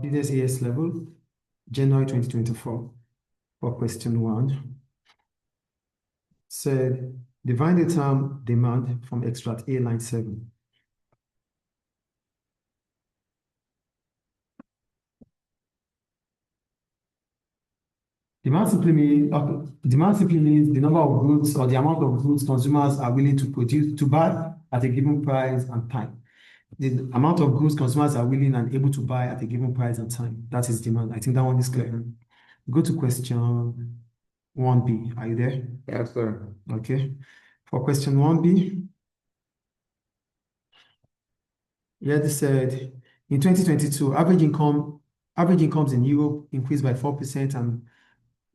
Business AS level, January 2024, for question 1. Said, define the term demand from extract A, line 7. Demand simply means the number of goods or the amount of goods consumers are willing to buy at a given price and time. The amount of goods consumers are willing and able to buy at a given price and time. That is demand. I think that one is clear. Go to question 1B. Are you there? Yes, sir. Okay. For question 1B, yeah, they said in 2022, average incomes in Europe increased by 4%, and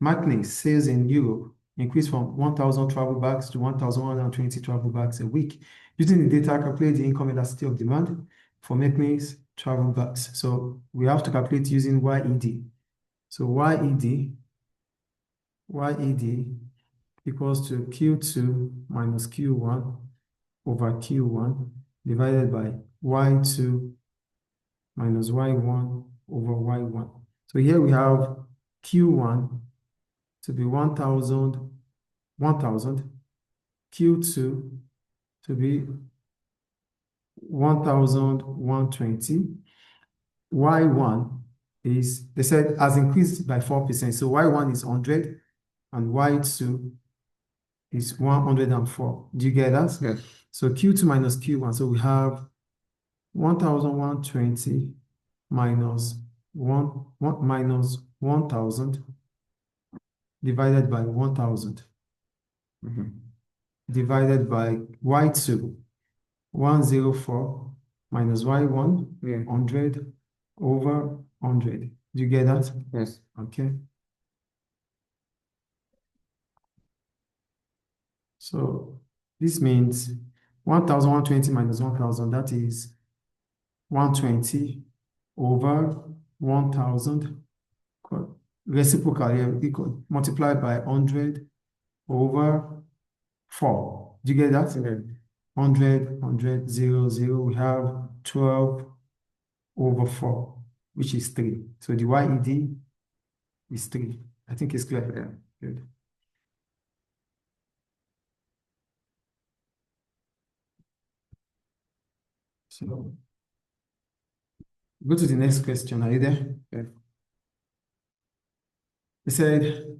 Markney's sales in Europe increased from 1,000 travel bags to 1,120 travel bags a week. Using the data, calculate the income elasticity of demand for Markney's travel bags. So we have to calculate using YED. So YED equals to Q2 minus Q1 over Q1 divided by Y2 minus Y1 over Y1. So here we have Q1 to be 1,000, Q2 to be 1,120. Y1 is, they said, has increased by 4%. So Y1 is 100 and Y2 is 104. Do you get that? Yes. So Q2 minus Q1. So we have 1,120 minus 1,000 divided by 1,000 divided by Y2, 104 minus Y1, 100 over 100. Do you get that? Yes. Okay. So this means 1,120 minus 1,000, that is 120 over 1,000, reciprocal, equal, multiplied by 100 over 4. Do you get that? 100, 100, 0, 0. We have 12 over 4, which is 3. So the YED is 3. I think it's clear. Yeah. Good. So go to the next question. Are you there? Yeah. It said,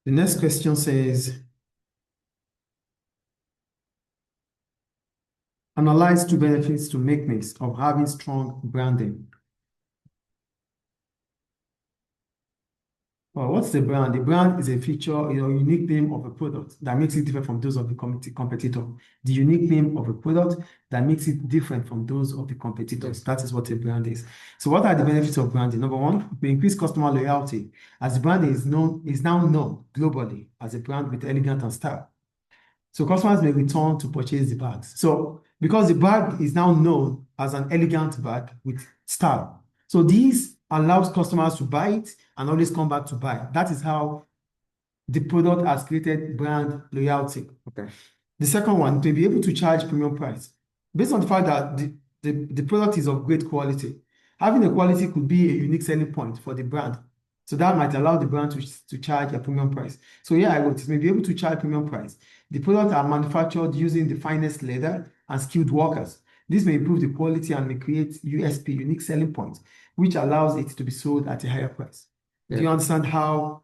the next question says, analyze 2 benefits to Markney's of having strong branding. Well, what's the brand? The brand is a feature, unique name of a product that makes it different from those of the competitor. The unique name of a product that makes it different from those of the competitors. That is what a brand is. So what are the benefits of branding? Number one, we increase customer loyalty, as the brand is now known globally as a brand with elegance and style. So customers may return to purchase the bags. So because the bag is now known as an elegant bag with style, so these allows customers to buy it and always come back to buy. That is how the product has created brand loyalty. Okay. The second one, to be able to charge premium price. Based on the fact that the product is of great quality, having a quality could be a unique selling point for the brand. So that might allow the brand to charge a premium price. So here I wrote, it may be able to charge premium price. The products are manufactured using the finest leather and skilled workers. This may improve the quality and may create USP, unique selling points, which allows it to be sold at a higher price. Yeah. Do you understand how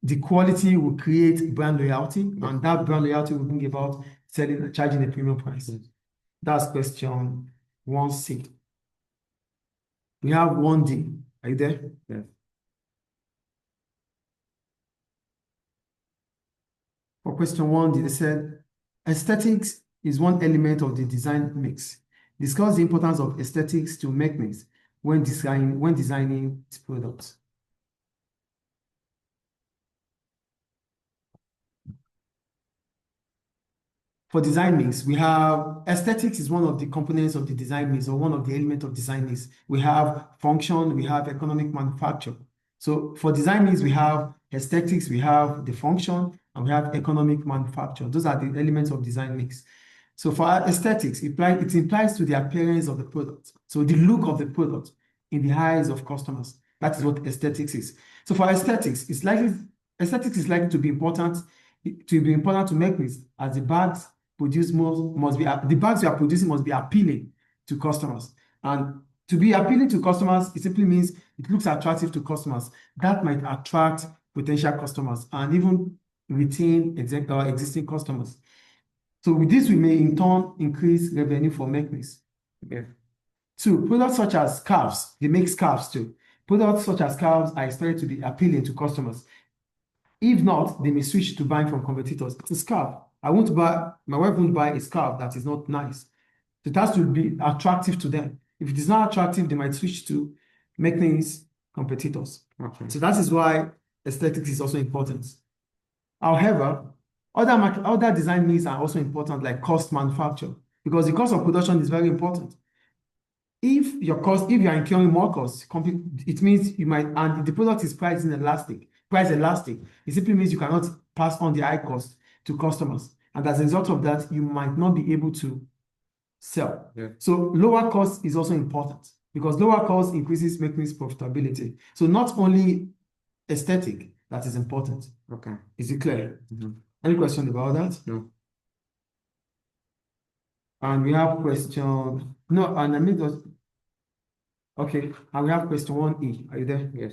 the quality will create brand loyalty, and that brand loyalty will bring about charging a premium price? That's question 1C. We have 1D. Are you there? Yeah. For question 1D, they said, aesthetics is one element of the design mix. Discuss the importance of aesthetics to Markney's when designing its products. For design mix, we have aesthetics is one of the components of the design mix, or one of the elements of design mix. We have function, we have economic manufacture. So for design mix, we have aesthetics, we have the function, and we have economic manufacture. Those are the elements of design mix. So for aesthetics, it implies to the appearance of the product. So the look of the product in the eyes of customers. That is what aesthetics is. So for aesthetics, aesthetics is likely to be important to make this, as the bags produced must be the bags you are producing must be appealing to customers. And to be appealing to customers, it simply means it looks attractive to customers. That might attract potential customers and even retain existing customers. So with this, we may in turn increase revenue for Meknis. Okay. Two, products such as scarves, they make scarves too. Products such as scarves are expected to be appealing to customers. If not, they may switch to buying from competitors. It's a scarf. My wife won't buy a scarf that is not nice. So it has to be attractive to them. If it is not attractive, they might switch to Meknis competitors. Okay. So that is why aesthetics is also important. However, other design needs are also important, like cost manufacture, because the cost of production is very important. If you are incurring more costs, it means you might, and the product is price elastic. It simply means you cannot pass on the high cost to customers. And as a result of that, you might not be able to sell. Yeah. So lower cost is also important because lower cost increases Meknis profitability. So not only aesthetic, that is important. Okay. Is it clear? Mm-hmm. Any question about that? No. And we have question, no, and I mean, okay, and we have question 1E. Are you there? Yes.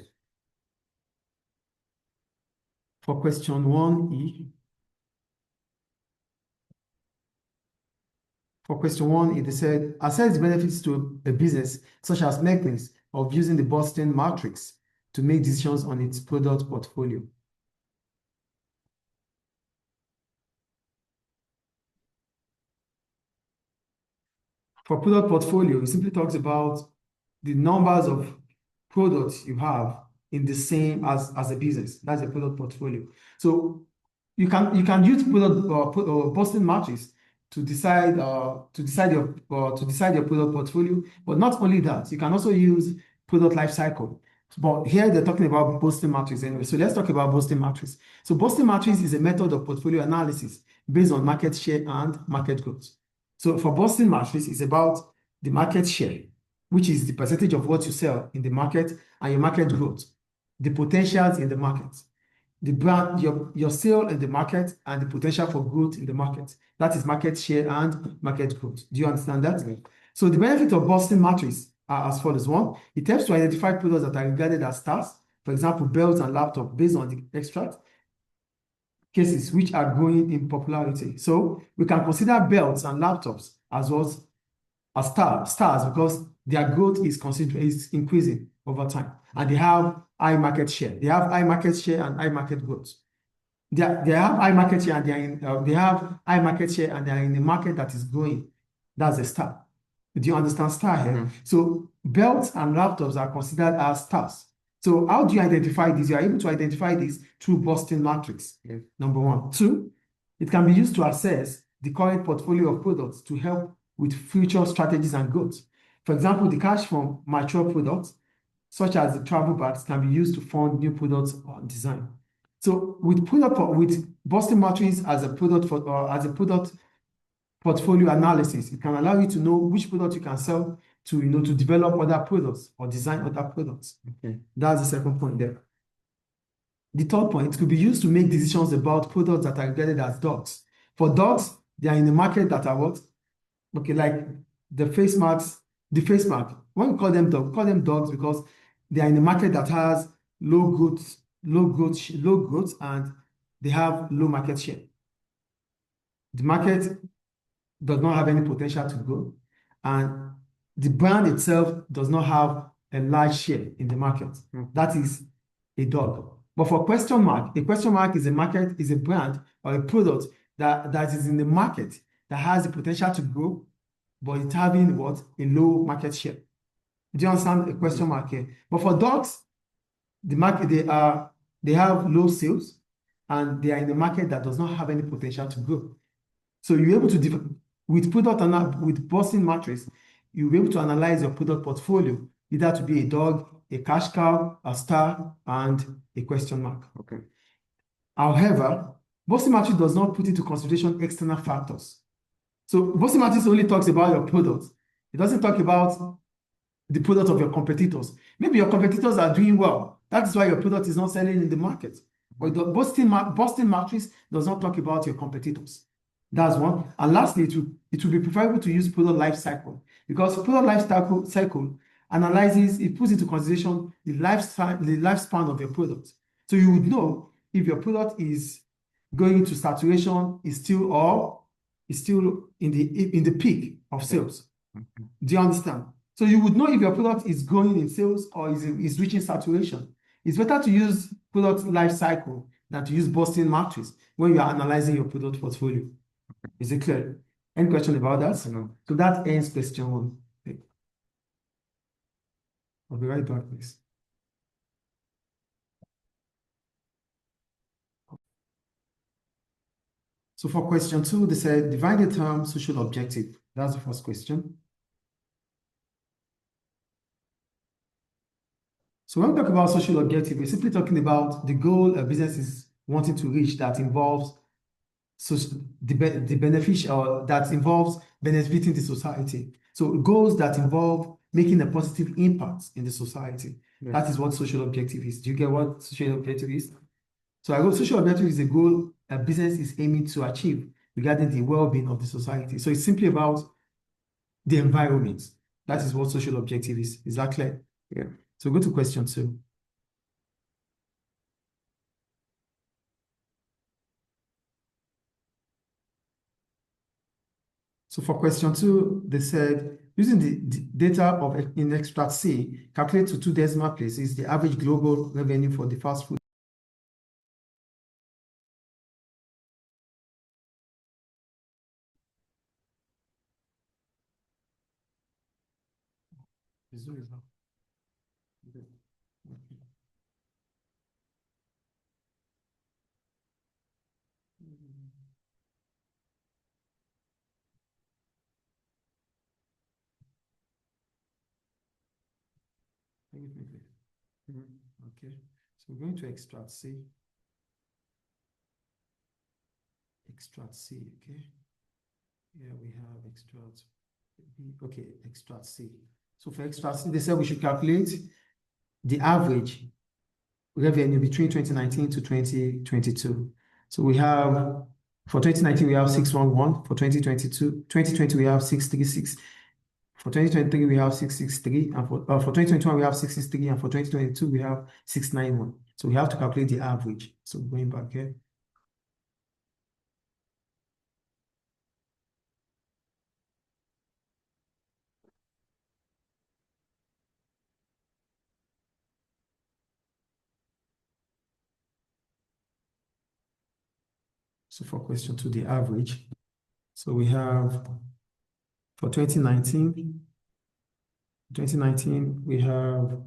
For question 1E, they said, assess benefits to a business such as Meknis of using the Boston matrix to make decisions on its product portfolio. For product portfolio, it simply talks about the numbers of products you have in the same as a business. That's a product portfolio. So you can use Boston matrix to decide your product portfolio. But not only that, you can also use product life cycle. But here they're talking about Boston matrix anyway. So let's talk about Boston matrix. So Boston matrix is a method of portfolio analysis based on market share and market growth. So for Boston matrix, it's about the market share, which is the percentage of what you sell in the market, and your market growth, the potentials in the market, the brand, your sale in the market, and the potential for growth in the market. That is market share and market growth. Do you understand that? Mm-hmm. So the benefit of Boston matrix are as follows. One, it helps to identify products that are regarded as stars, for example, belts and laptops, based on the extract cases which are growing in popularity. So we can consider belts and laptops as well as stars because their growth is increasing over time, and they have high market share. They have high market share and high market growth. They have high market share and they have high market share and they are in a market that is growing. That's a star. Do you understand star here? Mm-hmm. So belts and laptops are considered as stars. So how do you identify this? You are able to identify this through Boston matrix. Yeah. Number one. Two, it can be used to assess the current portfolio of products to help with future strategies and growth. For example, the cash from mature products, such as the travel bags, can be used to fund new products or design. So with Boston matrix as a product portfolio analysis, it can allow you to know which product you can sell to develop other products or design other products. Okay. That's the second point there. The third point, it could be used to make decisions about products that are regarded as dogs. For dogs, they are in the market that are what? Okay, like the face mark. When we call them dogs because they are in a market that has low growth, and they have low market share. The market does not have any potential to grow, and the brand itself does not have a large share in the market. That is a dog. But for question mark, a question mark is a brand or a product that is in the market that has the potential to grow, but it's having what? A low market share. Do you understand a question mark here? But for dogs, the market they have low sales and they are in the market that does not have any potential to grow. So you're able to with Boston matrix, you'll be able to analyze your product portfolio either to be a dog, a cash cow, a star, and a question mark. Okay. However, Boston Matrix does not put into consideration external factors. So Boston Matrix only talks about your product. It doesn't talk about the product of your competitors. Maybe your competitors are doing well. That is why your product is not selling in the market. But the Boston Matrix does not talk about your competitors. That's one. And lastly, it will be preferable to use product life cycle, because product life cycle analyzes, it puts into consideration the lifespan of your product. So you would know if your product is going into saturation, is still in the peak of sales. Do you understand? So you would know if your product is growing in sales or is reaching saturation. It's better to use product life cycle than to use Boston Matrix when you are analyzing your product portfolio. Is it clear? Any question about that? No. So that ends question 1. Okay. I'll be right back, please. So for question 2, they said define the term social objective. That's the first question. So when we talk about social objective, we're simply talking about the goal a business is wanting to reach that involves that involves benefiting the society. So goals that involve making a positive impact in the society. Yes. That is what social objective is. Do you get what social objective is? So social objective is a goal a business is aiming to achieve regarding the well-being of the society. So it's simply about the environment. That is what social objective is. Is that clear? Yeah. So go to question 2. So for question 2, they said, using the data in extract C, calculate to 2 decimal places the average global revenue for the fast food. Okay, so we're going to extract C. Extract C, okay. Here we have extract B. Okay, extract C. So for extract C, they said we should calculate the average revenue between 2019 to 2022. So we have, for 2019, we have 611. For 2020, we have 636. For 2023, we have 663. And for 2021, we have 663. And for 2022, we have 691. So we have to calculate the average. So going back here. So for question 2, the average. So we have, for 2019, we have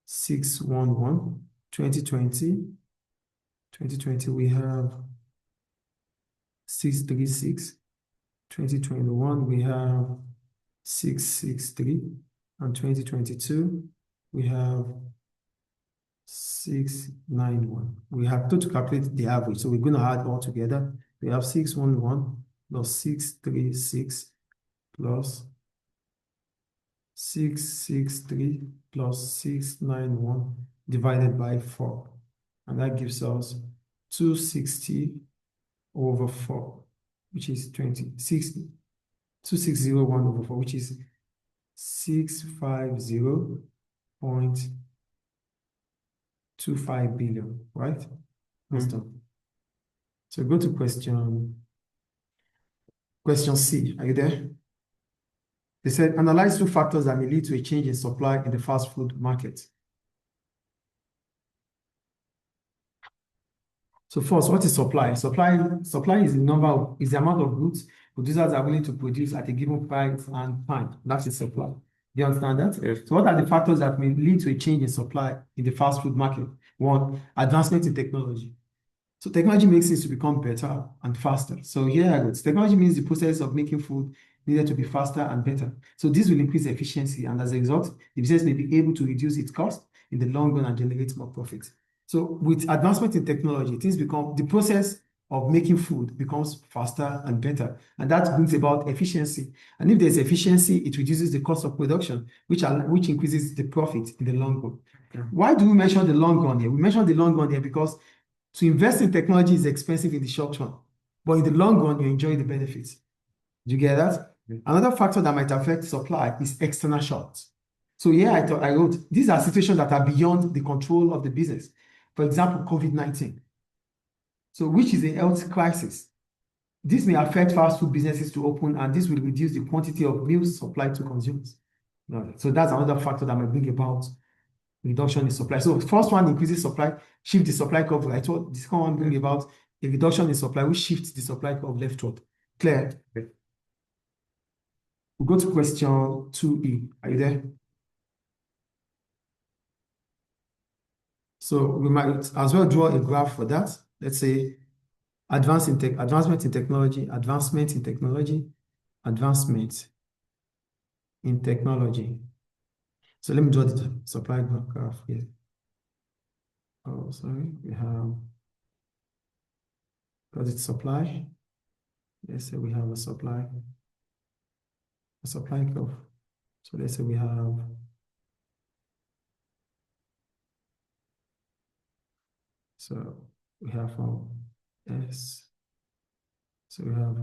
611. 2020, we have 636. 2021, we have 663. And 2022, we have 691. We have to calculate the average. So we're going to add all together. We have 611 plus 636 plus 663 plus 691 divided by 4. And that gives us 260 over 4, which is 2601 over 4, which is 650.25 billion, right? So go to question C. Are you there? They said, analyze 2 factors that may lead to a change in supply in the fast food market. So first, what is supply? Supply is the amount of goods producers are willing to produce at a given price and time. That's the supply. Do you understand that? Yes. So what are the factors that may lead to a change in supply in the fast food market? 1, advancement in technology. So technology makes things to become better and faster. So here I go. Technology means the process of making food needed to be faster and better. So this will increase efficiency, and as a result, the business may be able to reduce its cost in the long run and generate more profits. So with advancement in technology, the process of making food becomes faster and better, and that brings about efficiency. And if there's efficiency, it reduces the cost of production, which increases the profit in the long run. Okay. Why do we mention the long run here? We mention the long run here because to invest in technology is expensive in the short run, but in the long run, you enjoy the benefits. Do you get that? Another factor that might affect supply is external shocks. So here I wrote, these are situations that are beyond the control of the business. For example, COVID-19. So which is a health crisis. This may affect fast food businesses to open, and this will reduce the quantity of meals supplied to consumers. So that's another factor that might bring about reduction in supply. So first one increases supply, shift the supply curve rightward. The second one bring about a reduction in supply, which shifts the supply curve leftward. Clear? Okay. We'll go to question 2E. Are you there? So we might as well draw a graph for that. Let's say advancement in technology, advancement in technology, advancement in technology. So let me draw the supply graph here. Oh, sorry, we have, because it's supply. Let's say we have a supply curve. So let's say we have from S. So we have,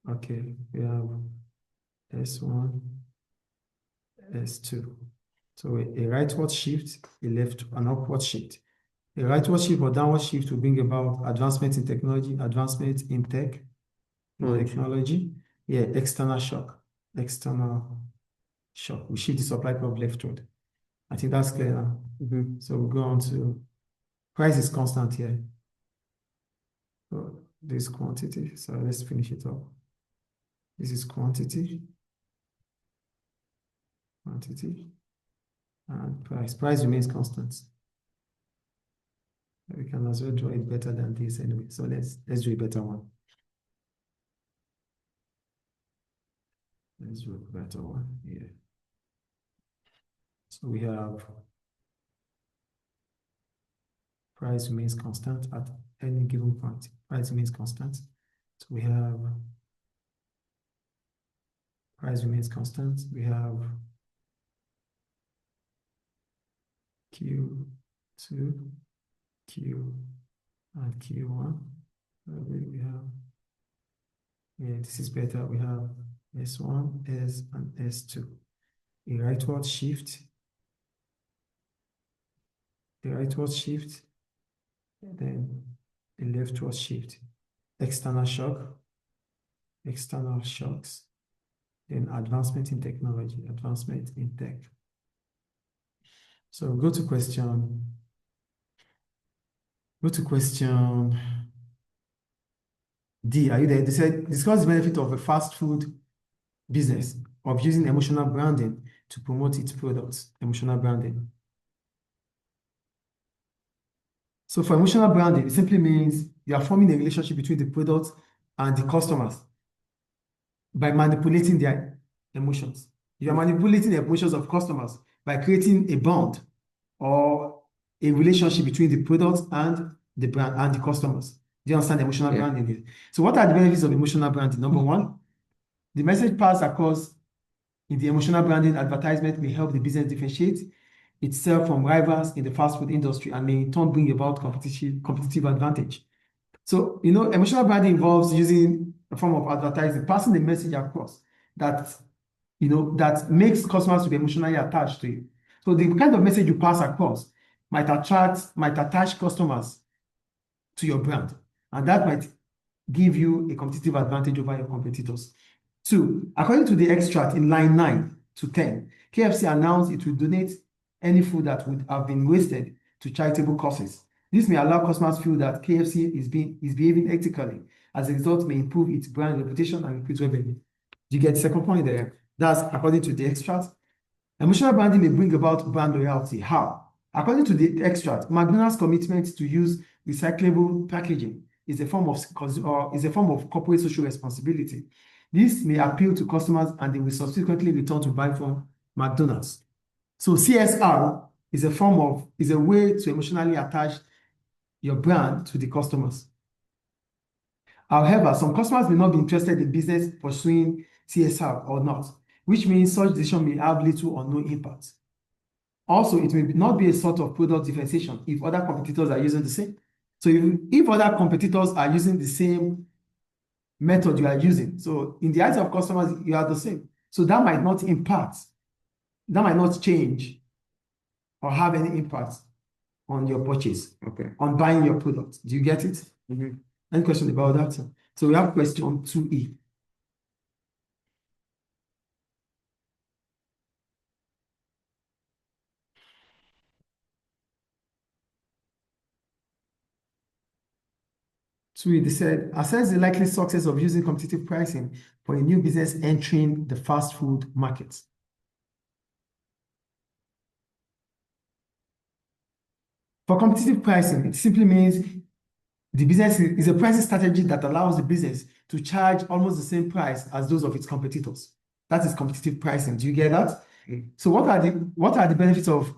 okay, we have S1, S2. So a rightward shift, an upward shift. A rightward shift or downward shift will bring about advancement in technology, advancement in technology. Yeah, external shock. We shift the supply curve leftward. I think that's clear now. So we'll go on to price is constant here. So this quantity. So let's finish it up. This is quantity. And price. Price remains constant. We can as well draw it better than this anyway. So let's do a better one. Let's do a better one here. So we have price remains constant at any given point. Price remains constant. So we have price remains constant. We have Q2, Q, and Q1. We have, yeah, this is better. We have S1, S, and S2. A rightward shift, and then a leftward shift. External shocks, then advancement in technology, advancement in tech. So go to question D. Are you there? They said, discuss the benefit of a fast food business of using emotional branding to promote its products. Emotional branding. So for emotional branding, it simply means you are forming a relationship between the product and the customers by manipulating their emotions. You are manipulating the emotions of customers by creating a bond or a relationship between the product and the brand and the customers. Do you understand emotional branding? So what are the benefits of emotional branding? Number one, the message passed across in the emotional branding advertisement may help the business differentiate itself from rivals in the fast food industry and may in turn bring about competitive advantage. So, emotional branding involves using a form of advertising, passing the message across that, that makes customers to be emotionally attached to you. So the kind of message you pass across might attach customers to your brand, and that might give you a competitive advantage over your competitors. 2, according to the extract in line 9 to 10, KFC announced it will donate any food that would have been wasted to charitable causes. This may allow customers to feel that KFC is behaving ethically. As a result, may improve its brand reputation and increase revenue. Do you get the second point there? That's according to the extract. Emotional branding may bring about brand loyalty. How? According to the extract, McDonald's commitment to use recyclable packaging is a form of corporate social responsibility. This may appeal to customers and they will subsequently return to buy from McDonald's. So CSR is a way to emotionally attach your brand to the customers. However, some customers may not be interested in business pursuing CSR or not, which means such decision may have little or no impact. Also, it may not be a sort of product differentiation if other competitors are using the same. So if other competitors are using the same method you are using, so in the eyes of customers, you are the same. So that might not change or have any impact on your purchase, on buying your product. Do you get it? Any question about that? So we have question 2E. They said, assess the likely success of using competitive pricing for a new business entering the fast food market. For competitive pricing, it simply means the business is a pricing strategy that allows the business to charge almost the same price as those of its competitors. That is competitive pricing. Do you get that? So what are the benefits of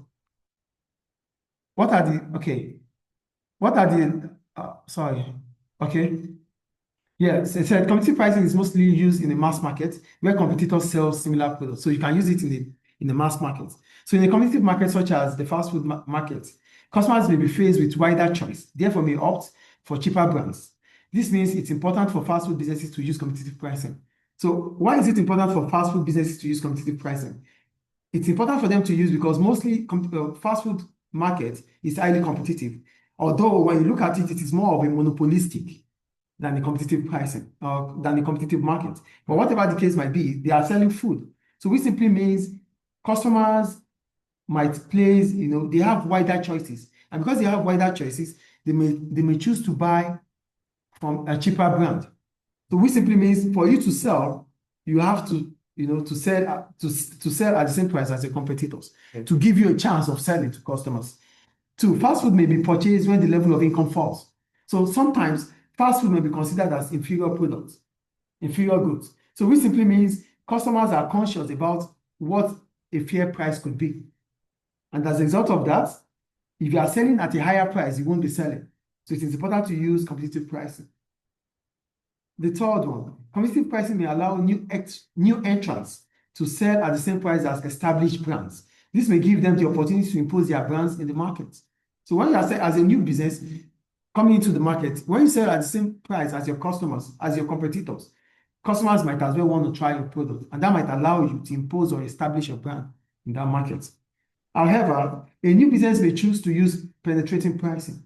Yes, it said competitive pricing is mostly used in the mass market where competitors sell similar products. So you can use it in the mass market. So in a competitive market such as the fast food market, customers may be faced with wider choice, therefore may opt for cheaper brands. This means it's important for fast food businesses to use competitive pricing. So why is it important for fast food businesses to use competitive pricing? It's important for them to use because mostly fast food market is highly competitive. Although when you look at it, it is more of a monopolistic than the competitive pricing, than the competitive market. But whatever the case might be, they are selling food. So which simply means customers might place, they have wider choices. And because they have wider choices, they may choose to buy from a cheaper brand. So which simply means for you to sell, you have to, to sell at the same price as your competitors, to give you a chance of selling to customers. Two, fast food may be purchased when the level of income falls. So sometimes fast food may be considered as inferior products, inferior goods. So which simply means customers are conscious about what a fair price could be. And as a result of that, if you are selling at a higher price, you won't be selling. So it is important to use competitive pricing. The third one, competitive pricing may allow new entrants to sell at the same price as established brands. This may give them the opportunity to impose their brands in the market. So when you are as a new business coming into the market, when you sell at the same price as your customers, as your competitors, customers might as well want to try your product, and that might allow you to impose or establish your brand in that market. However, a new business may choose to use penetrating pricing.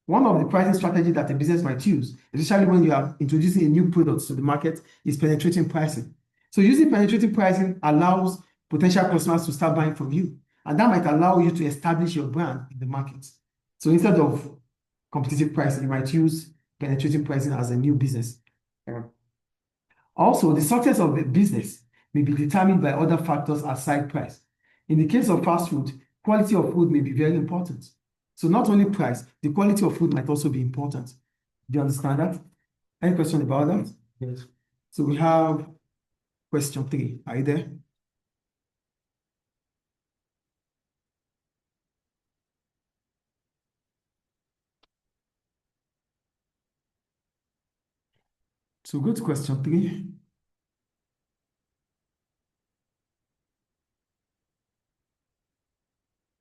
One of the pricing strategies that a business might use, especially when you are introducing a new product to the market, is penetrating pricing. So using penetrating pricing allows potential customers to start buying from you, and that might allow you to establish your brand in the market. So instead of competitive pricing, you might use penetrating pricing as a new business. Also, the success of the business may be determined by other factors aside price. In the case of fast food, quality of food may be very important. So not only price, the quality of food might also be important. Do you understand that? Any question about that? Yes. So we have question 3. Are you there? So go to question 3.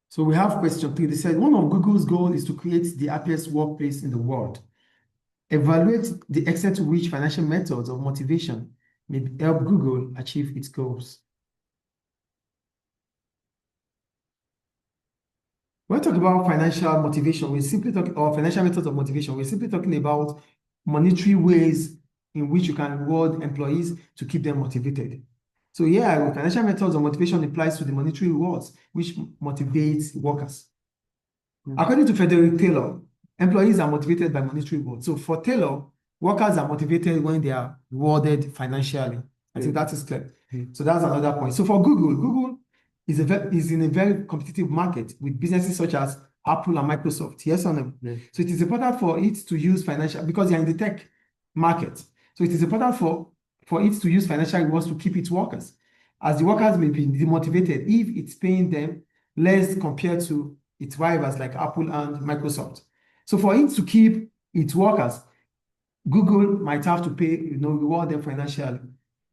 So we have question 3. They said, one of Google's goals is to create the happiest workplace in the world. Evaluate the extent to which financial methods of motivation may help Google achieve its goals. When we talk about financial motivation, or financial methods of motivation, we're simply talking about monetary ways in which you can reward employees to keep them motivated. So yeah, financial methods of motivation applies to the monetary rewards, which motivates workers. According to Frederick Taylor, employees are motivated by monetary rewards. So for Taylor, workers are motivated when they are rewarded financially. I think that is clear. So that's another point. So for Google is in a very competitive market with businesses such as Apple and Microsoft. Yes or no? Yes. So it is important for it to use financial, because they are in the tech market. So it is important for for it to use financial rewards to keep its workers, as the workers may be demotivated if it's paying them less compared to its rivals like Apple and Microsoft. So for it to keep its workers, Google might have to pay, reward them financially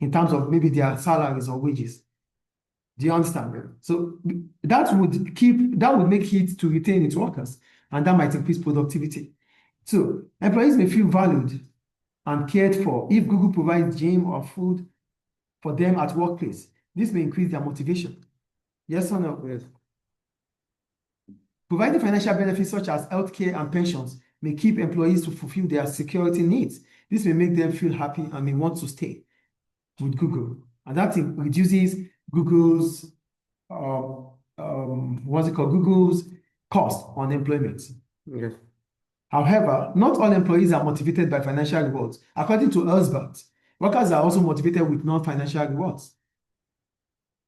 in terms of maybe their salaries or wages. Do you understand? So that would make it to retain its workers, and that might increase productivity. So employees may feel valued and cared for if Google provides gym or food for them at workplace. This may increase their motivation. Yes or no? Yes. Providing financial benefits such as healthcare and pensions may keep employees to fulfill their security needs. This may make them feel happy and may want to stay with Google. And that reduces Google's Google's cost on employment. Yes. However, not all employees are motivated by financial rewards. According to Elsbert, workers are also motivated with non-financial rewards.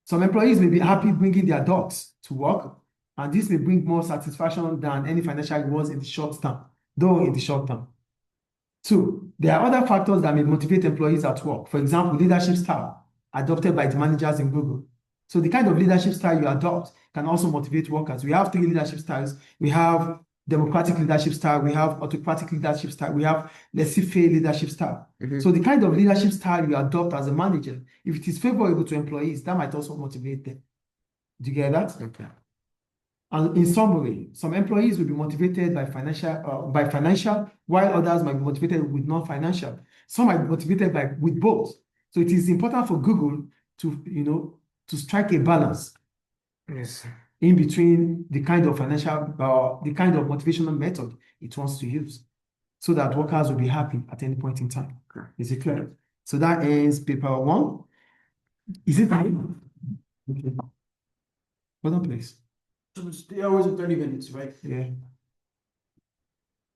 Some employees may be happy bringing their dogs to work, and this may bring more satisfaction than any financial rewards in the short term, though in the short term. Two, there are other factors that may motivate employees at work. For example, leadership style adopted by the managers in Google. So the kind of leadership style you adopt can also motivate workers. We have three leadership styles. We have democratic leadership style, we have autocratic leadership style, we have laissez-faire leadership style. So the kind of leadership style you adopt as a manager, if it is favorable to employees, that might also motivate them. Do you get that? Okay. And in summary, some employees will be motivated by financial, while others might be motivated with non-financial. Some might be motivated with both. So it is important for Google to strike a balance. Yes. In between the kind of the kind of motivational method it wants to use, so that workers will be happy at any point in time. Okay. Is it clear? So that ends paper 1. Is it time? Okay. Hold on, please. So it's 3 hours and 30 minutes, right? Yeah.